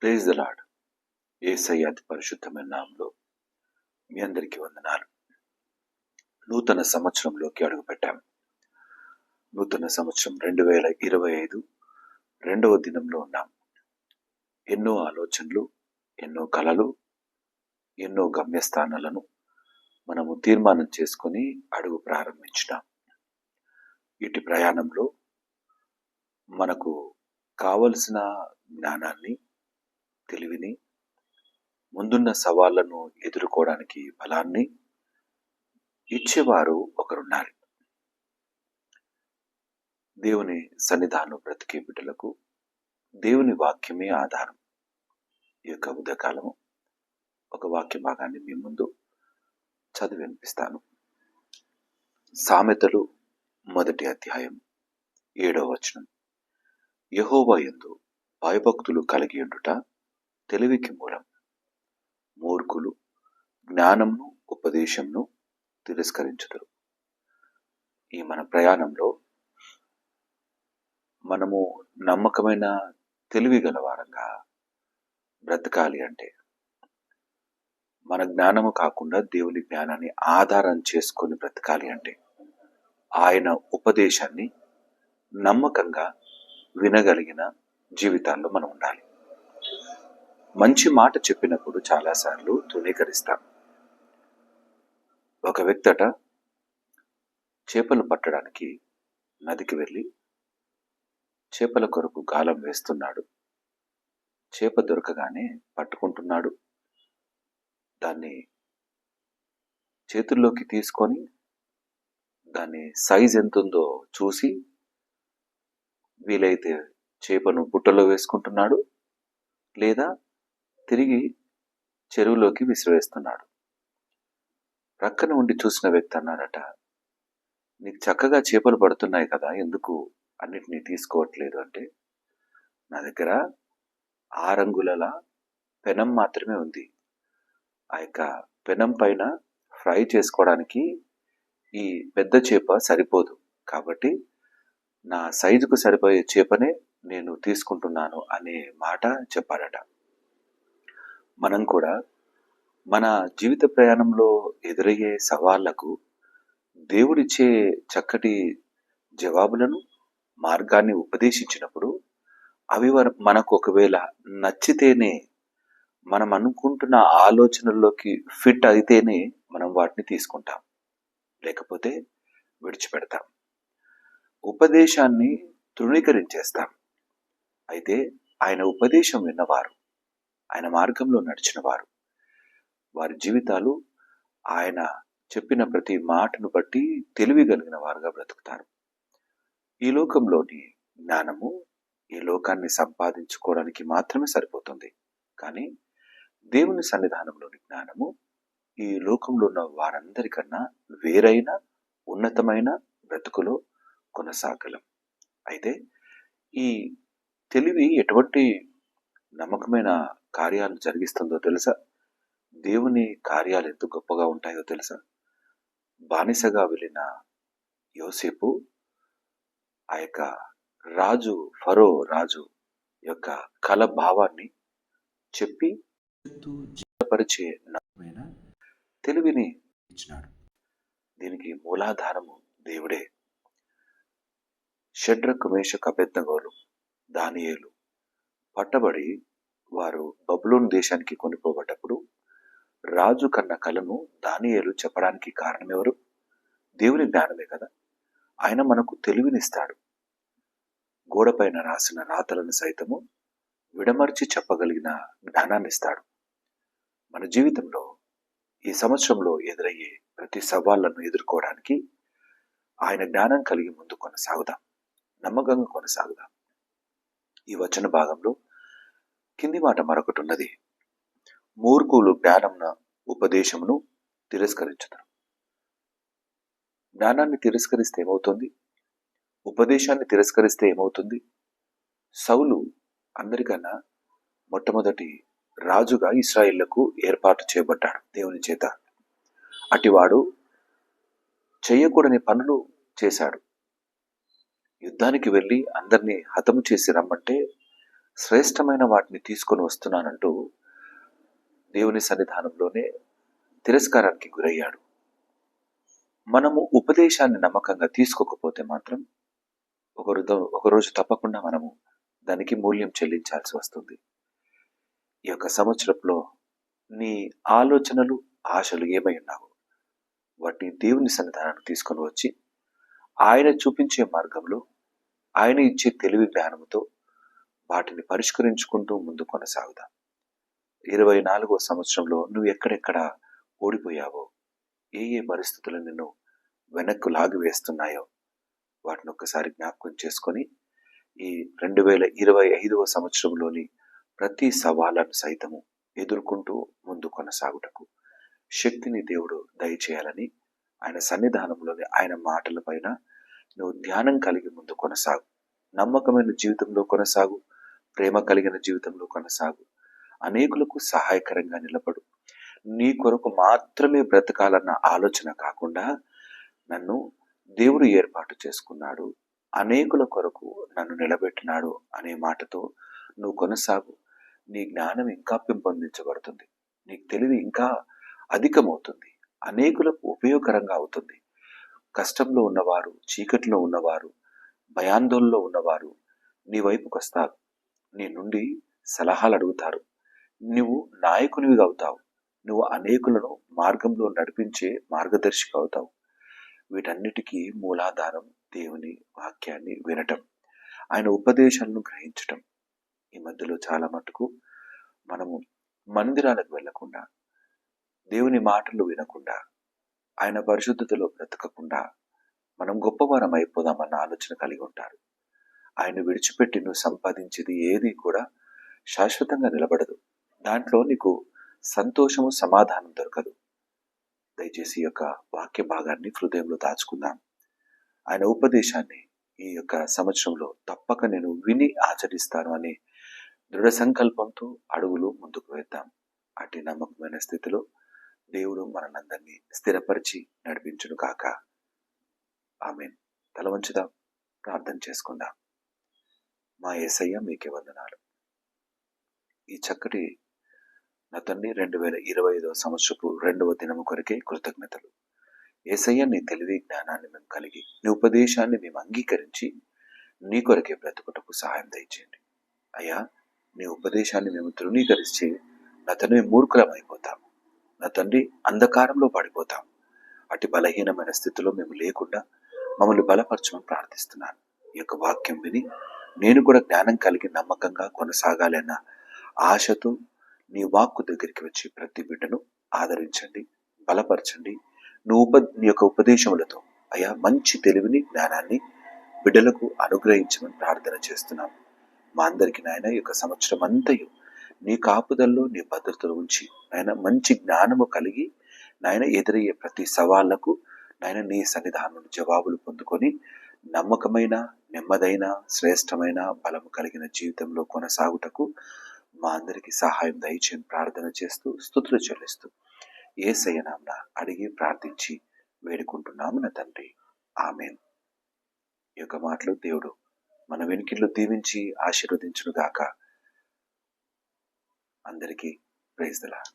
Praise the lord. యేసయ్య అతి పరిశుద్ధమైన నామములో మీ అందరికీ వందనాలు. నూతన సంవత్సరంలోకి అడుగుపెట్టాం. నూతన సంవత్సరం 2025 రెండవ దినంలో ఉన్నాం. ఎన్నో ఆలోచనలు, ఎన్నో కలలు, ఎన్నో గమ్యస్థానాలను మనము తీర్మానం చేసుకొని అడుగు ప్రారంభించినాం. ఇటు ప్రయాణంలో మనకు కావలసిన జ్ఞానాన్ని, తెలివిని, ముందున్న సవాళ్లను ఎదుర్కోవడానికి బలాన్ని ఇచ్చేవారు ఒకరున్నారు. దేవుని సన్నిధానం బ్రతికే బిడ్డలకు దేవుని వాక్యమే ఆధారం. ఈ యొక్క ఉదయకాలము ఒక వాక్య భాగాన్ని మీ ముందు చదివి వినిపిస్తాను. సామెతలు 1వ అధ్యాయం 7వ వచనం. యెహోవా యందు భయభక్తులు కలిగి ఉండుట తెలివికి మూలం. మూర్ఖులు జ్ఞానంను ఉపదేశంను తిరస్కరించుదురు. ఈ మన ప్రయాణంలో మనము నమ్మకమైన తెలివి గలవారంగా బ్రతకాలి అంటే, మన జ్ఞానము కాకుండా దేవుని జ్ఞానాన్ని ఆధారం చేసుకొని బ్రతకాలి అంటే, ఆయన ఉపదేశాన్ని నమ్మకంగా వినగలిగిన జీవితాల్లో మనం ఉండాలి. మంచి మాట చెప్పినప్పుడు చాలాసార్లు తృణీకరిస్తాం. ఒక వ్యక్తి చేపలు పట్టడానికి నదికి వెళ్ళి చేపల కొరకు గాలం వేస్తున్నాడు. చేప దొరకగానే పట్టుకుంటున్నాడు. దాన్ని చేతుల్లోకి తీసుకొని దాని సైజ్ ఎంత ఉందో చూసి వీలైతే చేపను బుట్టలో వేసుకుంటున్నాడు, లేదా తిరిగి చెరువులోకి విసిరేస్తున్నాడు. ప్రక్కన ఉండి చూసిన వ్యక్తి అన్నాడట, నీకు చక్కగా చేపలు పడుతున్నాయి కదా, ఎందుకు అన్నిటినీ తీసుకోవట్లేదు అంటే, నా దగ్గర 6 అంగుళాల పెనం మాత్రమే ఉంది. ఆ యొక్క పెనం పైన ఫ్రై చేసుకోవడానికి ఈ పెద్ద చేప సరిపోదు, కాబట్టి నా సైజుకు సరిపోయే చేపనే నేను తీసుకుంటున్నాను అనే మాట చెప్పాడట. మనం కూడా మన జీవిత ప్రయాణంలో ఎదురయ్యే సవాళ్లకు దేవుడిచ్చే చక్కటి జవాబులను, మార్గాన్ని ఉపదేశించినప్పుడు అవి మనకు ఒకవేళ నచ్చితేనే, మనం అనుకుంటున్న ఆలోచనల్లోకి ఫిట్ అయితేనే మనం వాటిని తీసుకుంటాం, లేకపోతే విడిచిపెడతాం. ఉపదేశాన్ని తృణీకరించేస్తాం. అయితే ఆయన ఉపదేశం విన్నవారు, ఆయన మార్గంలో నడిచిన వారు, వారి జీవితాలు ఆయన చెప్పిన ప్రతి మాటను బట్టి తెలివి కలిగిన వారుగా బ్రతుకుతారు. ఈ లోకంలోని జ్ఞానము ఈ లోకాన్ని సంపాదించుకోవడానికి మాత్రమే సరిపోతుంది. కానీ దేవుని సన్నిధానంలోని జ్ఞానము ఈ లోకంలో ఉన్న వారందరికన్నా వేరైన ఉన్నతమైన బ్రతుకులో కొనసాగలం. అయితే ఈ తెలివి ఎటువంటి నమ్మకమైన కార్యాలు జరిగిస్తుందో తెలుసా? దేవుని కార్యాలు ఎంత గొప్పగా ఉంటాయో తెలుసా? బానిసగా వెళ్ళిన యోసేపు ఆ యొక్క ఫరో రాజు యొక్క కల భావాన్ని చెప్పి జీవపరిచే నమ్మకమైన తెలివిని ఇచ్చినాడు. దీనికి మూలాధారము దేవుడే. షడ్రకు, మేషకు, అబేద్నెగోలు, దానియేలు పట్టబడి వారు బబులోను దేశానికి కొనిపోబడ్డప్పుడు రాజు కన్న కలను దానియేలు చెప్పడానికి కారణం ఎవరు? దేవుని జ్ఞానమే కదా. ఆయన మనకు తెలివినిస్తాడు. గోడపైన రాసిన రాతలను సైతము విడమర్చి చెప్పగలిగిన జ్ఞానాన్ని ఇస్తాడు. మన జీవితంలో ఈ సంవత్సరంలో ఎదురయ్యే ప్రతి సవాళ్లను ఎదుర్కోవడానికి ఆయన జ్ఞానం కలిగి ముందు కొనసాగుదాం, నమ్మకంగా కొనసాగుదాం. ఈ వచన భాగంలో కింది మాట మరొకటి ఉన్నది. మూర్ఖులు జ్ఞానంన ఉపదేశమును తిరస్కరించుతారు. జ్ఞానాన్ని తిరస్కరిస్తే ఏమవుతుంది? ఉపదేశాన్ని తిరస్కరిస్తే ఏమవుతుంది? సౌలు అందరికన్నా మొట్టమొదటి రాజుగా ఇశ్రాయేళ్లకు ఏర్పాటు చేయబడ్డాడు దేవుని చేత. అటివాడు చేయకూడని పనులు చేశాడు. యుద్ధానికి వెళ్ళి అందరినీ హతము చేసి రమ్మంటే శ్రేష్టమైన వాటిని తీసుకొని వస్తున్నానంటూ దేవుని సన్నిధానంలోనే తిరస్కారానికి గురయ్యాడు. మనము ఉపదేశాన్ని నమ్మకంగా తీసుకోకపోతే మాత్రం ఒకరోజు తప్పకుండా మనము దానికి మూల్యం చెల్లించాల్సి వస్తుంది. ఈ యొక్క సంవత్సరంలో నీ ఆలోచనలు, ఆశలు ఏమై ఉన్నావో వాటిని దేవుని సన్నిధానానికి తీసుకొని వచ్చి ఆయన చూపించే మార్గంలో, ఆయన ఇచ్చే తెలివి జ్ఞానంతో వాటిని పరిష్కరించుకుంటూ ముందు కొనసాగుదాం. 24వ సంవత్సరంలో నువ్వు ఎక్కడెక్కడ ఓడిపోయావో, ఏ పరిస్థితులు నిన్ను వెనక్కు లాగి వేస్తున్నాయో వాటిని ఒక్కసారి జ్ఞాపకం చేసుకొని ఈ 2025వ సంవత్సరంలోని ప్రతి సవాళ్ళను సైతము ఎదుర్కొంటూ ముందు కొనసాగుటకు శక్తిని దేవుడు దయచేయాలని ఆయన సన్నిధానంలోని ఆయన మాటల పైన నువ్వు ధ్యానం కలిగి ముందు కొనసాగు. నమ్మకమైన జీవితంలో కొనసాగు, ప్రేమ కలిగిన జీవితంలో కొనసాగు, అనేకులకు సహాయకరంగా నిలబడు. నీ కొరకు మాత్రమే బ్రతకాలన్న ఆలోచన కాకుండా నన్ను దేవుడు ఏర్పాటు చేసుకున్నాడు, అనేకుల కొరకు నన్ను నిలబెట్టినాడు అనే మాటతో నువ్వు కొనసాగు. నీ జ్ఞానం ఇంకా పెంపొందించబడుతుంది, నీ తెలివి ఇంకా అధికమవుతుంది, అనేకులకు ఉపయోగకరంగా అవుతుంది. కష్టంలో ఉన్నవారు, చీకటిలో ఉన్నవారు, భయాందోళనలో ఉన్నవారు నీ వైపుకు వస్తారు, నీ నుండి సలహాలు అడుగుతారు. నువ్వు నాయకునివిగా అవుతావు, నువ్వు అనేకులను మార్గంలో నడిపించే మార్గదర్శిగా అవుతావు. వీటన్నిటికీ మూలాధారం దేవుని వాక్యాన్ని వినటం, ఆయన ఉపదేశాలను గ్రహించటం. ఈ మధ్యలో చాలా మటుకు మనము మందిరాలకు వెళ్లకుండా, దేవుని మాటలు వినకుండా, ఆయన పరిశుద్ధతలో బ్రతకకుండా మనం గొప్పవారం అయిపోదామన్న ఆలోచన కలిగి ఉంటారు. ఆయన విడిచిపెట్టి నువ్వు సంపాదించేది ఏది కూడా శాశ్వతంగా నిలబడదు. దాంట్లో నీకు సంతోషము, సమాధానం దొరకదు. దయచేసి ఈ యొక్క వాక్య భాగాన్ని హృదయంలో దాచుకుందాం. ఆయన ఉపదేశాన్ని ఈ యొక్క సంవత్సరంలో తప్పక నేను విని ఆచరిస్తాను అనే దృఢ సంకల్పంతో అడుగులు ముందుకు వేద్దాం. అట్టి నమ్మకమైన స్థితిలో దేవుడు మనందరినీ స్థిరపరిచి నడిపించును కాక. ఆమేన్. తల వంచుదాం, ప్రార్థన చేసుకుందాం. మా యేసయ్య మీకే వందనాలు. ఈ చక్కటి నా తండ్రి 2025వ సంవత్సరపు 2వ దినము కొరకే కృతజ్ఞతలు. యేసయ్య, నీ తెలివి జ్ఞానాన్ని మేము కలిగి, నీ ఉపదేశాన్ని మేము అంగీకరించి నీ కొరకే బ్రతుకుటకు సహాయం దయచేయండి. అయ్యా, నీ ఉపదేశాన్ని మేము తృణీకరించి నా తండ్రి మూర్ఖులం అయిపోతాము, నా తండ్రి అంధకారంలో పడిపోతాం. అటు బలహీనమైన స్థితిలో మేము లేకుండా మమ్మల్ని బలపరచమని ప్రార్థిస్తున్నాను. ఈ యొక్క వాక్యం విని నేను కూడా జ్ఞానం కలిగి నమ్మకంగా కొనసాగాలి అన్న ఆశతో నీ వాక్కు దగ్గరికి వచ్చి ప్రతి బిడ్డను ఆదరించండి, బలపరచండి. నీ యొక్క ఉపదేశములతో అయ్యా మంచి తెలివిని, జ్ఞానాన్ని బిడ్డలకు అనుగ్రహించమని ప్రార్థన చేస్తున్నాం. మా అందరికి నాయన ఈ యొక్క సంవత్సరం అంతయు నీ కాపుదల్లో, నీ భద్రతలో ఉంచి నాయన మంచి జ్ఞానము కలిగి నాయన ఎదురయ్యే ప్రతి సవాళ్లకు నాయన నీ సన్నిధానం జవాబులు పొందుకొని నమ్మకమైన, నెమ్మదైన, శ్రేష్టమైన, బలము కలిగిన జీవితంలో కొనసాగుటకు మా అందరికి సహాయం దయచేయని ప్రార్థన చేస్తూ స్తుతులు చెల్లిస్తూ యేసయ్య నామమున అడిగి ప్రార్థించి వేడుకుంటున్నాము నా తండ్రి. ఆమేన్. ఈ యొక్క మాటలు దేవుడు మన వెనుకల్లో దీవించి ఆశీర్వదించును గాక. అందరికీ ప్రైజ్ ది లార్డ్.